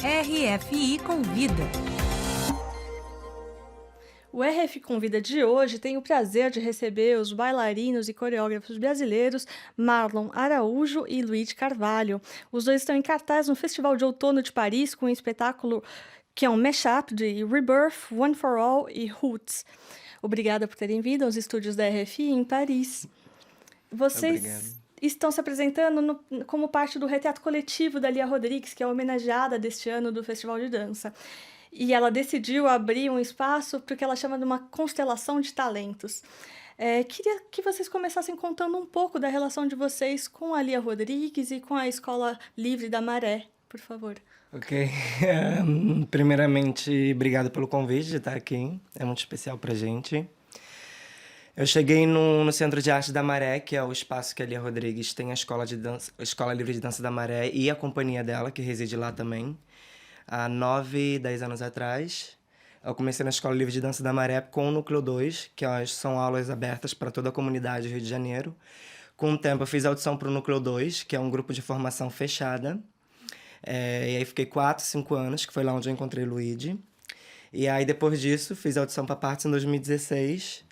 RFI Convida. O RF Convida de hoje tem o prazer de receber os bailarinos e coreógrafos brasileiros Marlon Araújo e Luigi Carvalho. Os dois estão em cartaz no Festival de Outono de Paris com um espetáculo que é um mashup de Rebirth, One for All e Roots. Obrigada por terem vindo aos estúdios da RFI em Paris. Vocês Obrigado. estão se apresentando como parte do retrato coletivo da Lia Rodrigues, que é a homenageada deste ano do Festival de Dança. E ela decidiu abrir um espaço para o que ela chama de uma constelação de talentos. Queria que vocês começassem contando um pouco da relação de vocês com a Lia Rodrigues e com a Escola Livre da Maré, por favor. Ok. Primeiramente, obrigado pelo convite de estar aqui. É muito especial pra gente. Eu cheguei no Centro de Arte da Maré, que é o espaço que a Lia Rodrigues tem a Escola Livre de Dança da Maré e a companhia dela, que reside lá também, há 10 anos atrás. Eu comecei na Escola Livre de Dança da Maré com o Núcleo 2, que são aulas abertas para toda a comunidade do Rio de Janeiro. Com o tempo, eu fiz audição para o Núcleo 2, que é um grupo de formação fechada. E aí fiquei 4, 5 anos, que foi lá onde eu encontrei o Luigi. E aí depois disso, fiz audição para Parts em 2016,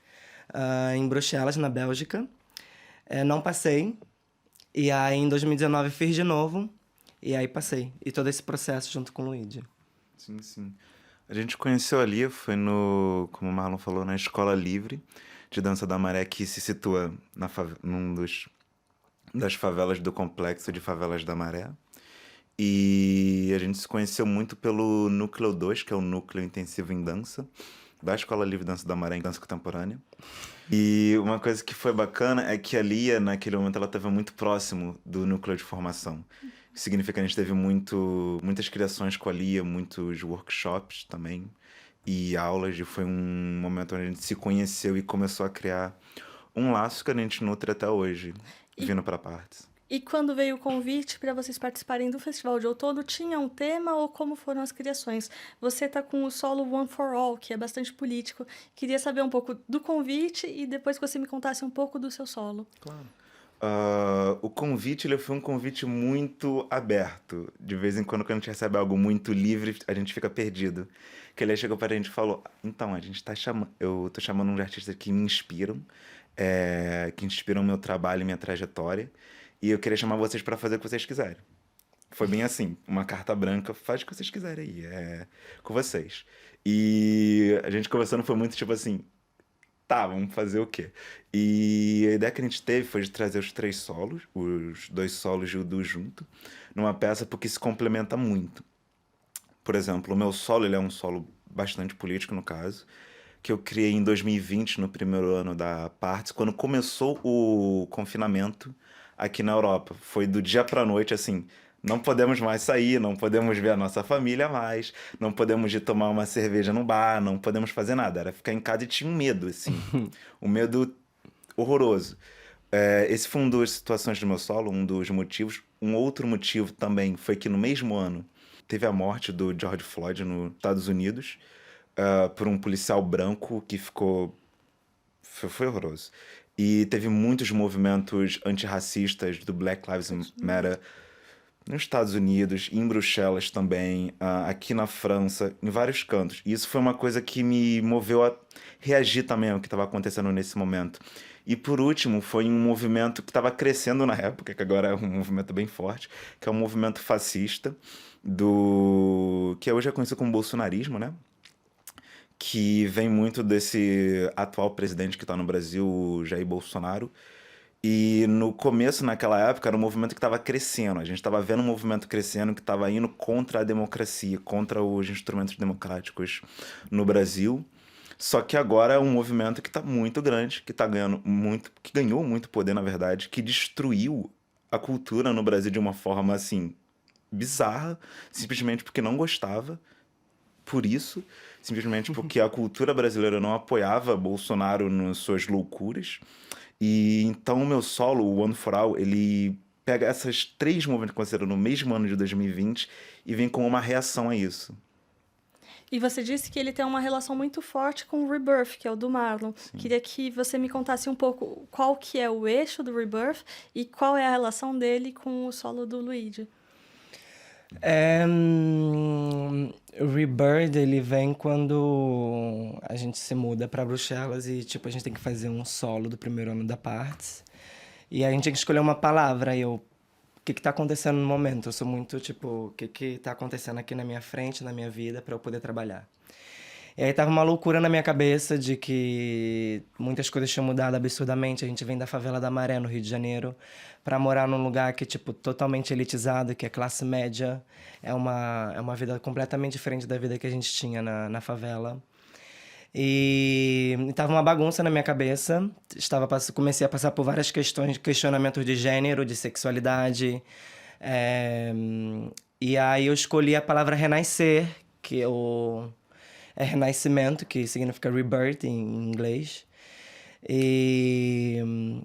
em Bruxelas, na Bélgica. Não passei. E aí em 2019 fiz de novo. E aí passei. E todo esse processo junto com o Luigi. Sim, sim. A gente conheceu a Lia, foi como o Marlon falou, na Escola Livre de Dança da Maré, que se situa das favelas do Complexo de Favelas da Maré. E a gente se conheceu muito pelo Núcleo 2, que é o Núcleo Intensivo em Dança, da Escola Livre de Dança da Maré, em dança contemporânea. E uma coisa que foi bacana é que a Lia, naquele momento, ela estava muito próximo do núcleo de formação. Isso significa que a gente teve muitas criações com a Lia, muitos workshops também, e aulas. E foi um momento onde a gente se conheceu e começou a criar um laço que a gente nutre até hoje, vindo para Parts. E quando veio o convite para vocês participarem do Festival de Outono, tinha um tema ou como foram as criações? Você está com o solo One for All, que é bastante político. Queria saber um pouco do convite e depois que você me contasse um pouco do seu solo. Claro. O convite, ele foi um convite muito aberto. De vez em quando a gente recebe algo muito livre, a gente fica perdido. Que ele chegou para a gente e falou, então, eu tô chamando uns artistas que me inspiram, que inspiram o meu trabalho e minha trajetória. E eu queria chamar vocês para fazer o que vocês quiserem. Foi bem assim, uma carta branca, faz o que vocês quiserem aí, com vocês. E a gente conversando foi muito tipo assim, tá, vamos fazer o quê? E a ideia que a gente teve foi de trazer os 3 solos, os 2 solos e o duo junto, numa peça porque se complementa muito. Por exemplo, o meu solo, ele é um solo bastante político, no caso, que eu criei em 2020, no primeiro ano da Parts, quando começou o confinamento aqui na Europa. Foi do dia pra noite, assim, não podemos mais sair, não podemos ver a nossa família mais, não podemos ir tomar uma cerveja no bar, não podemos fazer nada. Era ficar em casa e tinha um medo, assim, um medo horroroso. Esse foi uma das situações do meu solo, um dos motivos. Um outro motivo também foi que no mesmo ano teve a morte do George Floyd nos Estados Unidos, por um policial branco que foi horroroso. E teve muitos movimentos antirracistas do Black Lives Matter nos Estados Unidos, em Bruxelas também, aqui na França, em vários cantos. E isso foi uma coisa que me moveu a reagir também ao que estava acontecendo nesse momento. E por último, foi um movimento que estava crescendo na época, que agora é um movimento bem forte, que é um movimento fascista, que hoje é conhecido como bolsonarismo, né? Que vem muito desse atual presidente que está no Brasil, o Jair Bolsonaro. E no começo, naquela época, era um movimento que estava crescendo. A gente estava vendo um movimento crescendo que estava indo contra a democracia, contra os instrumentos democráticos no Brasil. Só que agora é um movimento que está muito grande, que ganhou muito poder, na verdade, que destruiu a cultura no Brasil de uma forma, assim, bizarra, simplesmente porque não gostava. Por isso, simplesmente porque a cultura brasileira não apoiava Bolsonaro nas suas loucuras. E então o meu solo, o One for All, ele pega essas 3 movimentos que aconteceram no mesmo ano de 2020 e vem com uma reação a isso. E você disse que ele tem uma relação muito forte com o Rebirth, que é o do Marlon. Sim. Queria que você me contasse um pouco qual que é o eixo do Rebirth e qual é a relação dele com o solo do Luigi. O Rebirth, ele vem quando a gente se muda pra Bruxelas e, tipo, a gente tem que fazer um solo do primeiro ano da Parts. E a gente tem que escolher uma palavra. E eu, o que que tá acontecendo no momento? Eu sou muito, tipo, o que que tá acontecendo aqui na minha frente, na minha vida, pra eu poder trabalhar. E aí tava uma loucura na minha cabeça de que muitas coisas tinham mudado absurdamente. A gente vem da favela da Maré, no Rio de Janeiro, pra morar num lugar que é, tipo, totalmente elitizado, que é classe média. É uma vida completamente diferente da vida que a gente tinha na favela. E tava uma bagunça na minha cabeça. Comecei a passar por várias questões, questionamentos de gênero, de sexualidade. É, e aí eu escolhi a palavra renascer, que é renascimento, que significa rebirth em inglês. E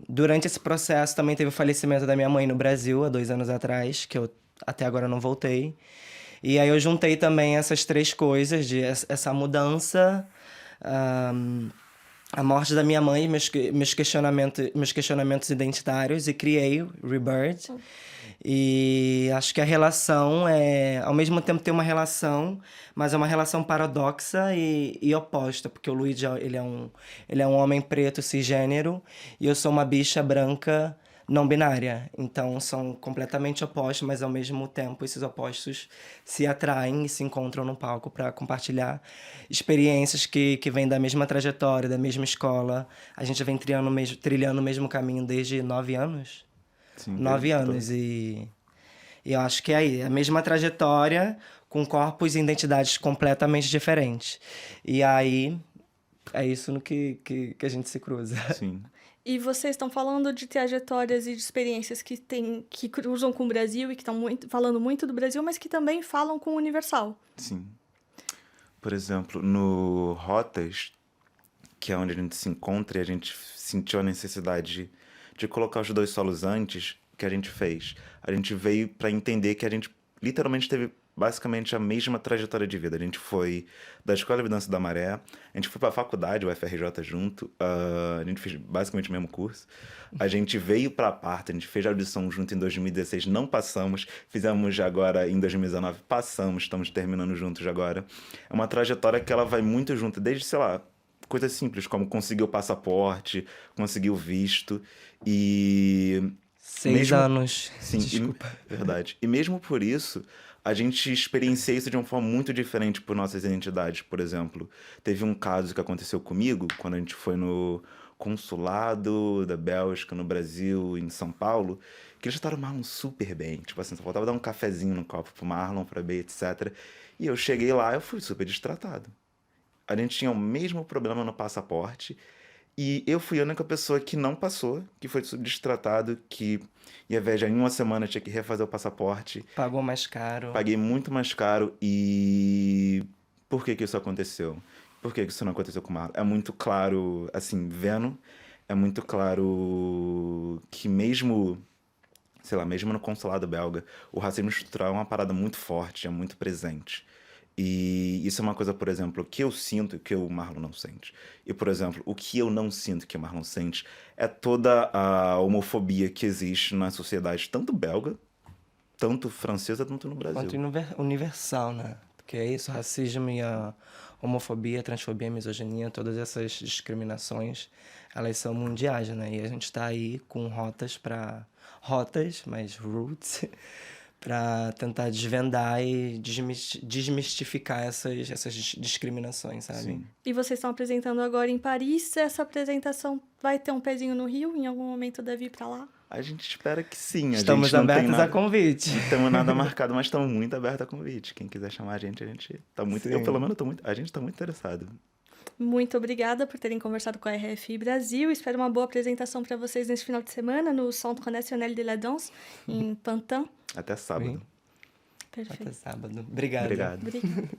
durante esse processo também teve o falecimento da minha mãe no Brasil, há 2 anos atrás, que eu até agora não voltei. E aí eu juntei também essas três coisas, essa mudança, ahm, a morte da minha mãe, meus questionamentos identitários, e criei o Rebirth. E acho que a relação é, ao mesmo tempo tem uma relação, mas é uma relação paradoxa e oposta, porque o Luigi, ele é um homem preto cisgênero e eu sou uma bicha branca não binária. Então são completamente opostos, mas ao mesmo tempo esses opostos se atraem e se encontram no palco para compartilhar experiências que vêm da mesma trajetória, da mesma escola. A gente vem trilhando o mesmo caminho desde 9 anos. Sim, 9 anos e eu acho que é aí, a mesma trajetória com corpos e identidades completamente diferentes. E aí é isso no que a gente se cruza. sim, E vocês estão falando de trajetórias e de experiências que cruzam com o Brasil e que estão falando muito do Brasil, mas que também falam com o universal. sim. Por exemplo, no Rotas, que é onde a gente se encontra, e a gente sentiu a necessidade de colocar os dois solos antes, que a gente fez. A gente veio para entender que a gente literalmente teve basicamente a mesma trajetória de vida. A gente foi da Escola de Dança da Maré, a gente foi para a faculdade, o FRJ junto, a gente fez basicamente o mesmo curso. A gente veio para a Parta, a gente fez a audição junto em 2016, não passamos, fizemos agora em 2019, passamos, estamos terminando juntos agora. É uma trajetória que ela vai muito junto, desde, sei lá, coisas simples, como conseguir o passaporte, conseguir o visto e... 6 anos. Sim, Desculpa. verdade. E mesmo por isso, a gente experiencia isso de uma forma muito diferente por nossas identidades. Por exemplo, teve um caso que aconteceu comigo, quando a gente foi no consulado da Bélgica, no Brasil, em São Paulo, que eles trataram o Marlon super bem. Tipo assim, só faltava dar um cafezinho no copo pro Marlon, pra Bey, etc. E eu cheguei lá, eu fui super destratado. A gente tinha o mesmo problema no passaporte e eu fui a única pessoa que não passou, que foi destratado, que ia viajar em uma semana, tinha que refazer o passaporte. Pagou mais caro. Paguei muito mais caro e... Por que que isso aconteceu? Por que que isso não aconteceu com o Marlon? É muito claro, assim, vendo, é muito claro que mesmo, sei lá, mesmo no consulado belga, o racismo estrutural é uma parada muito forte, é muito presente. E isso é uma coisa, por exemplo, que eu sinto que o Marlon não sente. E, por exemplo, o que eu não sinto que o Marlon sente é toda a homofobia que existe na sociedade, tanto belga, tanto francesa, tanto no Brasil. Quanto universal, né? Porque é isso, racismo e a homofobia, transfobia, misoginia, todas essas discriminações, elas são mundiais, né? E a gente tá aí com rotas, mas roots, para tentar desvendar e desmistificar essas discriminações, sabe? Sim. E vocês estão apresentando agora em Paris. Essa apresentação vai ter um pezinho no Rio? Em algum momento deve ir para lá? A gente espera que sim. Estamos gente não tem abertos a nada, convite. não temos nada marcado, mas estamos muito abertos a convite. Quem quiser chamar a gente tá muito... Sim. Eu, pelo menos, a gente tá muito interessado. Muito obrigada por terem conversado com a RFI Brasil. Espero uma boa apresentação para vocês neste final de semana no Centre National de la Danse, em Pantin. Até sábado. Sim. Perfeito. Até sábado. Obrigado. Obrigado. Obrigada.